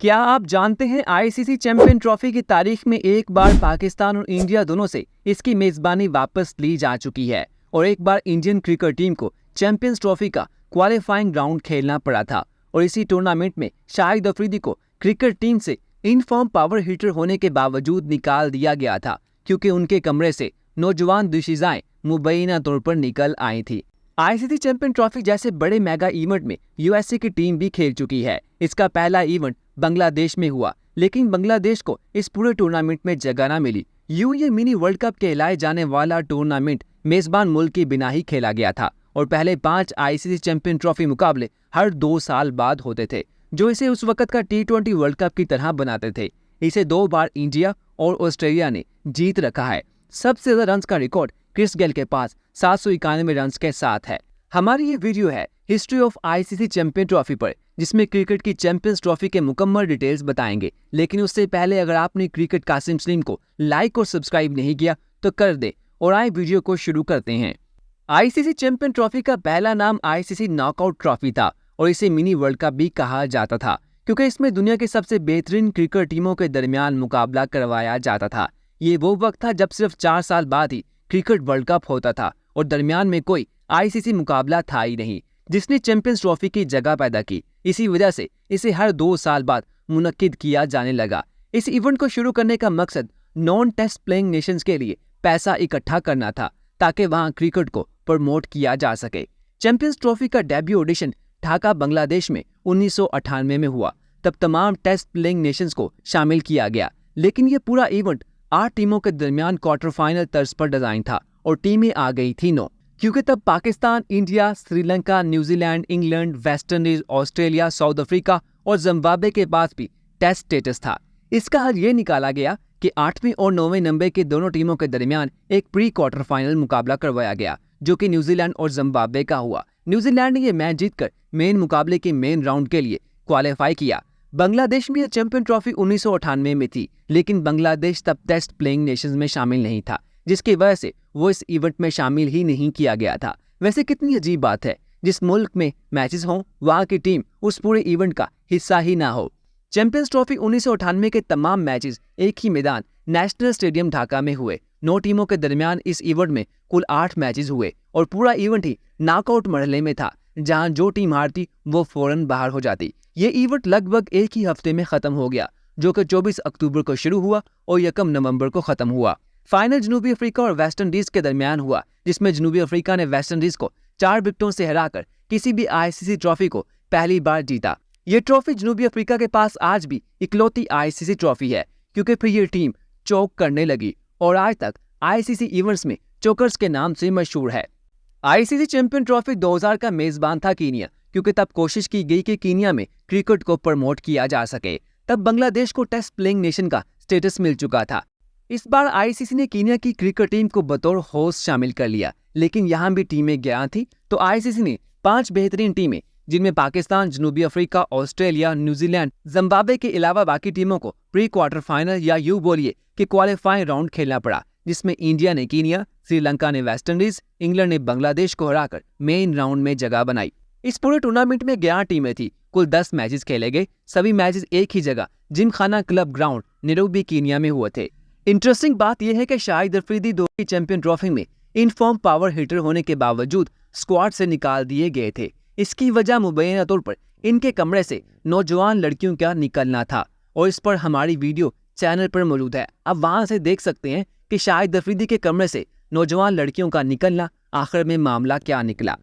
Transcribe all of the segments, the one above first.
क्या आप जानते हैं आईसीसी चैंपियन ट्रॉफी की तारीख में एक बार पाकिस्तान और इंडिया दोनों से इसकी मेजबानी वापस ली जा चुकी है और एक बार इंडियन क्रिकेट टीम को चैंपियंस ट्रॉफी का क्वालिफाइंग राउंड खेलना पड़ा था और इसी टूर्नामेंट में शाहिद अफरीदी को क्रिकेट टीम से इनफॉर्म पावर हिटर होने के बावजूद निकाल दिया गया था क्योंकि उनके कमरे से नौजवान दुशिजाएं मुबैना तौर पर निकल आई थी। आईसीसी चैंपियन ट्रॉफी जैसे बड़े मेगा इवेंट में यूएसए की टीम भी खेल चुकी है। इसका पहला इवेंट बांग्लादेश में हुआ, लेकिन बांग्लादेश को इस पूरे टूर्नामेंट में जगह न मिली। ये मिनी वर्ल्ड कप कहलाए जाने वाला टूर्नामेंट मेजबान मुल्क के बिना ही खेला गया था और पहले 5 आईसीसी चैंपियन ट्रॉफी मुकाबले हर 2 साल बाद होते थे, जो इसे उस वक्त का T20 वर्ल्ड कप की तरह बनाते थे। इसे 2 बार इंडिया और ऑस्ट्रेलिया ने जीत रखा है। सबसे ज्यादा रन का रिकॉर्ड क्रिस गेल के पास 791 रन के साथ है। हमारी ये वीडियो है history of ICC champion trophy पर, जिसमें क्रिकेट की चैंपियंस ट्रॉफी के मुकम्मल डिटेल्स बताएंगे। लेकिन उससे पहले अगर आपने क्रिकेट कासिम सलीम को लाइक और सब्सक्राइब नहीं किया तो कर दे और आए वीडियो को शुरू करते हैं। आईसीसी चैंपियन ट्रॉफी का पहला नाम आईसीसी नॉकआउट ट्रॉफी था और इसे मिनी वर्ल्ड कप भी कहा जाता था क्योंकि इसमें दुनिया के सबसे बेहतरीन क्रिकेट टीमों के दरमियान मुकाबला करवाया जाता था। ये वो वक्त था जब सिर्फ 4 साल बाद ही क्रिकेट वर्ल्ड कप होता था और दरमियान में कोई आईसीसी मुकाबला था ही नहीं जिसने चैंपियंस ट्रॉफी की जगह पैदा की। इसी वजह से इसे हर 2 साल बाद मुनक्किद किया जाने लगा। इस इवेंट को शुरू करने का मकसद नॉन टेस्ट प्लेइंग नेशंस के लिए पैसा इकट्ठा करना था ताकि वहां क्रिकेट को प्रमोट किया जा सके। चैंपियंस ट्रॉफी का डेब्यू ऑडिशन ढाका बांग्लादेश में 1998 में हुआ। तब तमाम टेस्ट प्लेइंग नेशंस को शामिल किया गया, लेकिन यह पूरा इवेंट 8 टीमों के दरमियान क्वार्टर फाइनल तर्ज पर डिजाइन था और टीमें आ गई थी 9, क्योंकि तब Pakistan, India, Sri Lanka, New Zealand, England, West Indies, Australia, south Africa और जिम्बाब्वे के पास भी टेस्ट स्टेटस था। इसका हल ये निकाला गया कि 8वें और 9वें नंबर के दोनों टीमों के दरमियान एक प्री क्वार्टर फाइनल मुकाबला करवाया गया, जो कि न्यूजीलैंड और जिम्बाब्वे का हुआ। न्यूजीलैंड ने यह मैच जीतकर मेन मुकाबले के मेन राउंड के लिए क्वालिफाई किया। बांग्लादेश में यह चैंपियन ट्रॉफी 1998 में थी, लेकिन बांग्लादेश तब टेस्ट प्लेइंग नेशंस में शामिल नहीं था, जिसकी वजह से वो इस इवेंट में शामिल ही नहीं किया गया था। वैसे कितनी अजीब बात है, जिस मुल्क में मैचेस हों वहां की टीम उस पूरे इवेंट का हिस्सा ही ना हो। चैंपियंस ट्रॉफी 1998 के तमाम मैचेस एक ही मैदान नेशनल स्टेडियम ढाका में हुए। 9 टीमों के दरमियान इस इवेंट में कुल 8 मैचेस हुए और पूरा इवेंट ही नॉकआउट मरहले में था, जहां जो टीम हारती वो फौरन बाहर हो जाती। ये इवेंट लगभग एक ही हफ्ते में खत्म हो गया, जो कि 24 अक्टूबर को शुरू हुआ और 1 नवंबर को खत्म हुआ। फाइनल जनूबी अफ्रीका और वेस्ट इंडीज के दरमियान हुआ, जिसमें जनूबी अफ्रीका ने वेस्ट इंडीज को 4 विकेटों से हराकर किसी भी आईसीसी ट्रॉफी को पहली बार जीता। ये ट्रॉफी जनूबी अफ्रीका के पास आज भी इकलौती आईसीसी ट्रॉफी है, क्योंकि फिर ये टीम चौक करने लगी और आज तक आईसीसी इवेंट्स में चोकर्स के नाम से मशहूर है। आईसीसी चैंपियन ट्रॉफी 2000 का मेजबान था कीनिया, क्योंकि तब कोशिश की गई कि कीनिया में क्रिकेट को प्रमोट किया जा सके। तब बांग्लादेश को टेस्ट प्लेइंग नेशन का स्टेटस मिल चुका था। इस बार आईसीसी ने कीनिया की क्रिकेट टीम को बतौर होस्ट शामिल कर लिया, लेकिन यहाँ भी टीमें 11 थी, तो आईसीसी ने 5 बेहतरीन टीमें, जिनमें पाकिस्तान, जनूबी अफ्रीका, ऑस्ट्रेलिया, न्यूजीलैंड, जिम्बाब्वे के अलावा बाकी टीमों को प्री क्वार्टर फाइनल या यूं बोलिए कि क्वालिफाइंग राउंड खेलना पड़ा, जिसमें इंडिया ने कीनिया, श्रीलंका ने वेस्ट इंडीज, इंग्लैंड ने बांग्लादेश को हराकर मेन राउंड में जगह बनाई। इस पूरे टूर्नामेंट में 11 टीमें थी। कुल 10 मैचेस खेले गए। सभी मैचेस एक ही जगह Gymkhana club ground Nairobi Kenya में हुए थे। इंटरेस्टिंग बात यह है कि शाहिद अफरीदी 2 की चैंपियन ट्रॉफी में इनफॉर्म पावर हिटर होने के बावजूद स्क्वाड से निकाल दिए गए थे। इसकी वजह मुबैना तौर पर इनके कमरे से नौजवान लड़कियों का निकलना था और इस पर हमारी वीडियो चैनल पर मौजूद है। आप वहां से देख सकते हैं कि शाहिद अफरीदी के कमरे से नौजवान लड़कियों का निकलना, आखिर में मामला क्या निकला।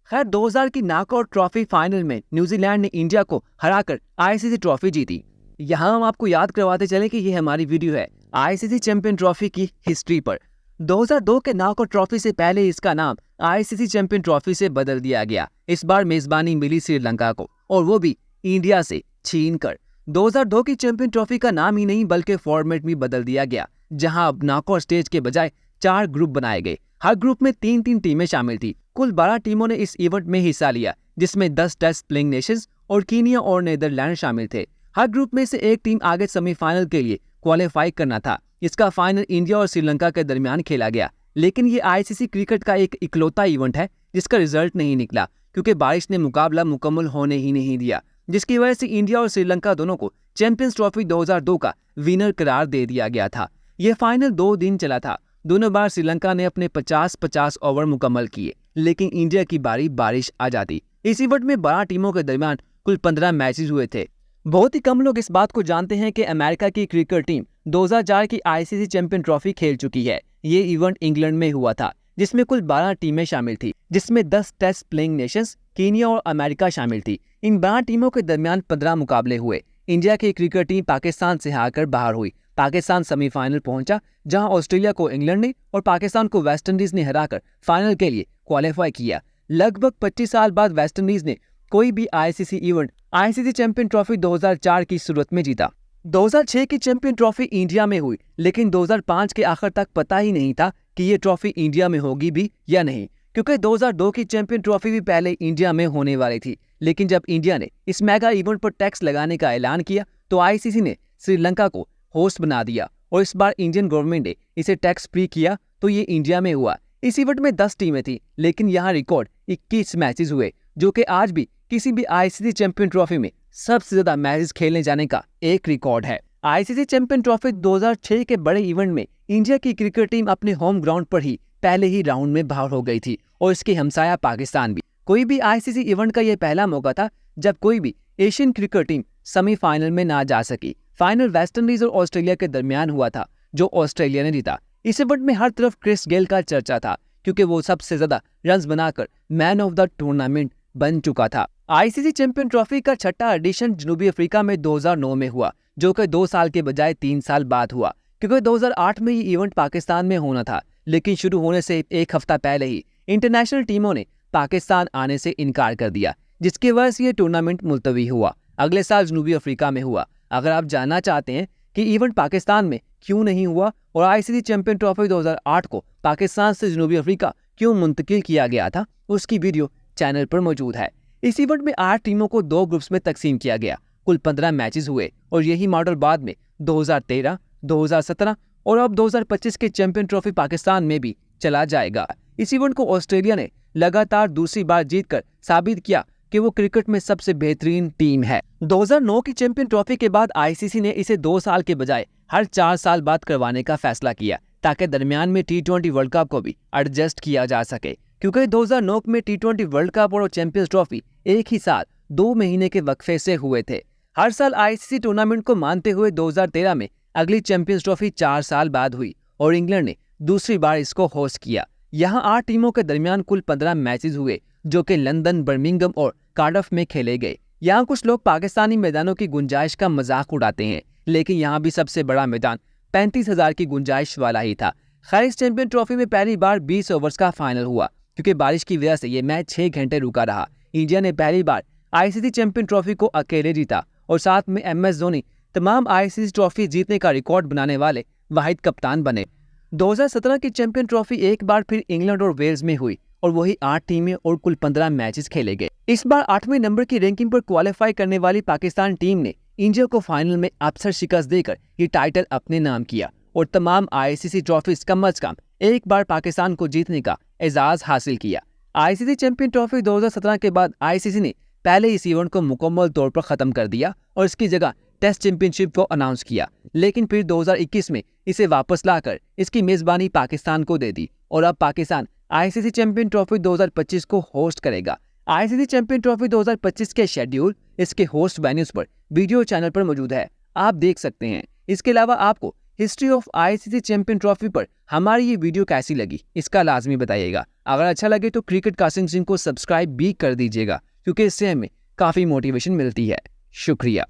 खैर, 2000 की नॉकआउट ट्रॉफी फाइनल में न्यूजीलैंड ने इंडिया को हराकर आईसीसी ट्रॉफी जीती। यहाँ हम आपको याद करवाते चले कि ये हमारी वीडियो है आईसीसी चैंपियन ट्रॉफी की हिस्ट्री पर। 2002 के नॉकआउट ट्रॉफी से पहले इसका नाम आईसीसी चैंपियन ट्रॉफी से बदल दिया गया। इस बार मेजबानी मिली श्रीलंका को, और वो भी इंडिया से छीन कर। 2002 की चैंपियन ट्रॉफी का नाम ही नहीं बल्कि फॉर्मेट भी बदल दिया गया, जहां अब नॉकआउट स्टेज के बजाय 4 ग्रुप बनाए गए। हर ग्रुप में 3-3 टीमें शामिल थी। कुल 12 टीमों ने इस इवेंट में हिस्सा लिया, जिसमें 10 टेस्ट प्लेइंग नेशंस और कीनिया और नीदरलैंड शामिल थे। हर ग्रुप में से एक टीम आगे सेमीफाइनल के लिए क्वालिफाई करना था। इसका फाइनल इंडिया और श्रीलंका के दरमियान खेला गया, लेकिन ये आईसीसी क्रिकेट का एक इकलौता इवेंट है जिसका रिजल्ट नहीं निकला, क्योंकि बारिश ने मुकाबला मुकम्मल होने ही नहीं दिया, जिसकी वजह से इंडिया और श्रीलंका दोनों को चैंपियंस ट्रॉफी 2002 का विनर करार दे दिया गया था। यह फाइनल 2 दिन चला था। दोनों बार श्रीलंका ने अपने 50-50 ओवर मुकम्मल किए, लेकिन इंडिया की बारी बारिश आ जाती। इस इवेंट में 12 टीमों के दरमियान कुल 15 मैचेस हुए थे। बहुत ही कम लोग इस बात को जानते हैं कि अमेरिका की क्रिकेट टीम 2004 की आईसीसी चैंपियन ट्रॉफी खेल चुकी है। ये इवेंट इंग्लैंड में हुआ था, जिसमें कुल 12 टीमें शामिल थी, जिसमें 10 टेस्ट प्लेइंग नेशंस केन्या और अमेरिका शामिल थी। इन 12 टीमों के दरमियान 15 मुकाबले हुए। इंडिया की क्रिकेट टीम पाकिस्तान से हारकर बाहर हुई। पाकिस्तान सेमीफाइनल पहुंचा, जहां ऑस्ट्रेलिया को इंग्लैंड ने और पाकिस्तान को वेस्टइंडीज ने हराकर फाइनल के लिए क्वालिफाई किया। लगभग 25 साल बाद वेस्टइंडीज ने कोई भी ICC event ICC champion trophy 2004 की सूरत में जीता। 2006 की चैंपियन ट्रॉफी इंडिया में हुई, लेकिन 2005 के आखिर तक पता ही नहीं था कि ये ट्रॉफी इंडिया में होगी भी या नहीं, क्योंकि 2002 की चैंपियन ट्रॉफी भी पहले इंडिया में होने वाली थी। लेकिन जब इंडिया ने इस मेगा इवेंट पर टैक्स लगाने का ऐलान किया, तो आईसीसी ने श्रीलंका को होस्ट बना दिया और इस बार इंडियन गवर्नमेंट ने इसे टैक्स फ्री किया, तो ये इंडिया में हुआ। इस इवेंट में 10 टीमें थी, लेकिन यहाँ रिकॉर्ड 21 मैचेस हुए, जो कि आज भी किसी भी आईसीसी चैंपियन ट्रॉफी में सबसे ज्यादा मैचेस खेलने जाने का एक रिकॉर्ड है। आईसीसी चैंपियन ट्रॉफी 2006 के बड़े इवेंट में इंडिया की क्रिकेट टीम अपने होम ग्राउंड पर ही पहले ही राउंड में बाहर हो गई थी, और इसके हमसाया पाकिस्तान भी। कोई भी आईसीसी इवेंट का यह पहला मौका था जब कोई भी एशियन क्रिकेट टीम सेमीफाइनल में ना जा सकी। फाइनल वेस्टइंडीज और ऑस्ट्रेलिया के दरमियान हुआ था, जो ऑस्ट्रेलिया ने जीता। इस इवेंट में हर तरफ क्रिस गेल का चर्चा था, क्योंकि वो सबसे ज्यादा रन्स बनाकर मैन ऑफ द टूर्नामेंट बन चुका था। आईसीसी चैंपियन ट्रॉफी का छठा एडिशन जनूबी अफ्रीका में 2009 में हुआ, जो कि 2 साल के बजाय 3 साल बाद हुआ, क्योंकि 2008 में ये इवेंट पाकिस्तान में होना था। लेकिन शुरू होने से 1 हफ्ता पहले ही इंटरनेशनल टीमों ने पाकिस्तान आने से इनकार कर दिया, जिसकी वजह से ये टूर्नामेंट मुलतवी हुआ। अगले साल जनूबी अफ्रीका में हुआ। अगर आप जानना चाहते हैं कि इवेंट पाकिस्तान में क्यों नहीं हुआ और आईसीसी चैंपियन ट्रॉफी 2008 को पाकिस्तान से जनूबी अफ्रीका क्यों मुंतकिल किया गया था, उसकी वीडियो चैनल पर मौजूद है। इस इवेंट में 8 टीमों को 2 ग्रुप्स में तकसीम किया गया। कुल 15 मैचेस हुए, और यही मॉडल बाद में 2013, 2017 और अब 2025 के चैंपियन ट्रॉफी पाकिस्तान में भी चला जाएगा। इस इवेंट को ऑस्ट्रेलिया ने लगातार दूसरी बार जीतकर साबित किया कि वो क्रिकेट में सबसे बेहतरीन टीम है। 2009 की चैंपियन ट्रॉफी के बाद आईसीसी ने इसे 2 साल के बजाय हर 4 साल बाद करवाने का फैसला किया, ताकि दरमियान में T20 वर्ल्ड कप को भी एडजस्ट किया जा सके, क्योंकि 2009 में T20 वर्ल्ड कप और चैंपियंस ट्रॉफी एक ही साल 2 महीने के वक्फे से हुए थे। हर साल आईसीसी टूर्नामेंट को मानते हुए 2013 में अगली चैंपियंस ट्रॉफी 4 साल बाद हुई और इंग्लैंड ने दूसरी बार इसको होस्ट किया। यहाँ 8 टीमों के दरमियान कुल 15 मैचेस हुए, जो कि लंदन, बर्मिंघम और कार्डिफ में खेले गए। यहाँ कुछ लोग पाकिस्तानी मैदानों की गुंजाइश का मजाक उड़ाते हैं, लेकिन यहाँ भी सबसे बड़ा मैदान 35,000 की गुंजाइश वाला ही था। खैर, इस चैंपियन ट्रॉफी में पहली बार 20 ओवर्स का फाइनल हुआ, क्योंकि बारिश की वजह से ये मैच 6 घंटे रुका रहा। इंडिया ने पहली बार आईसीसी चैंपियन ट्रॉफी को अकेले जीता, और साथ में MS धोनी तमाम आईसीसी ट्रॉफी जीतने का रिकॉर्ड बनाने वाले वाहिद कप्तान बने। 2017 की चैंपियन ट्रॉफी एक बार फिर इंग्लैंड और वेल्स में हुई, और वही 8 टीमें और कुल 15 मैचेस खेले गए। इस बार 8वें नंबर की रैंकिंग पर क्वालिफाई करने वाली पाकिस्तान टीम ने इंडिया को फाइनल में अफसर शिकस्त देकर ये टाइटल अपने नाम किया, और तमाम आईसीसी ट्रॉफीज कम अज कम एक बार पाकिस्तान को जीतने का एजाज हासिल किया। आईसीसी चैंपियन ट्रॉफी 2017 के बाद आईसीसी ने पहले इस इवेंट को मुकम्मल तौर पर खत्म कर दिया और इसकी जगह टेस्ट चैंपियनशिप को अनाउंस किया, लेकिन फिर 2021 में इसे वापस लाकर इसकी मेजबानी पाकिस्तान को दे दी, और अब पाकिस्तान आईसीसी चैंपियन ट्रॉफी 2025 को होस्ट करेगा। आईसीसी चैंपियन ट्रॉफी 2025 के शेड्यूल इसके होस्ट वेन्यूज पर वीडियो चैनल पर मौजूद है, आप देख सकते हैं। इसके अलावा आपको history of ICC champion trophy पर हमारी ये वीडियो कैसी लगी, इसका लाजमी बताइएगा। अगर अच्छा लगे तो क्रिकेट कास्टिंग सिंह को सब्सक्राइब भी कर दीजिएगा, क्योंकि इससे हमें काफ़ी मोटिवेशन मिलती है। शुक्रिया।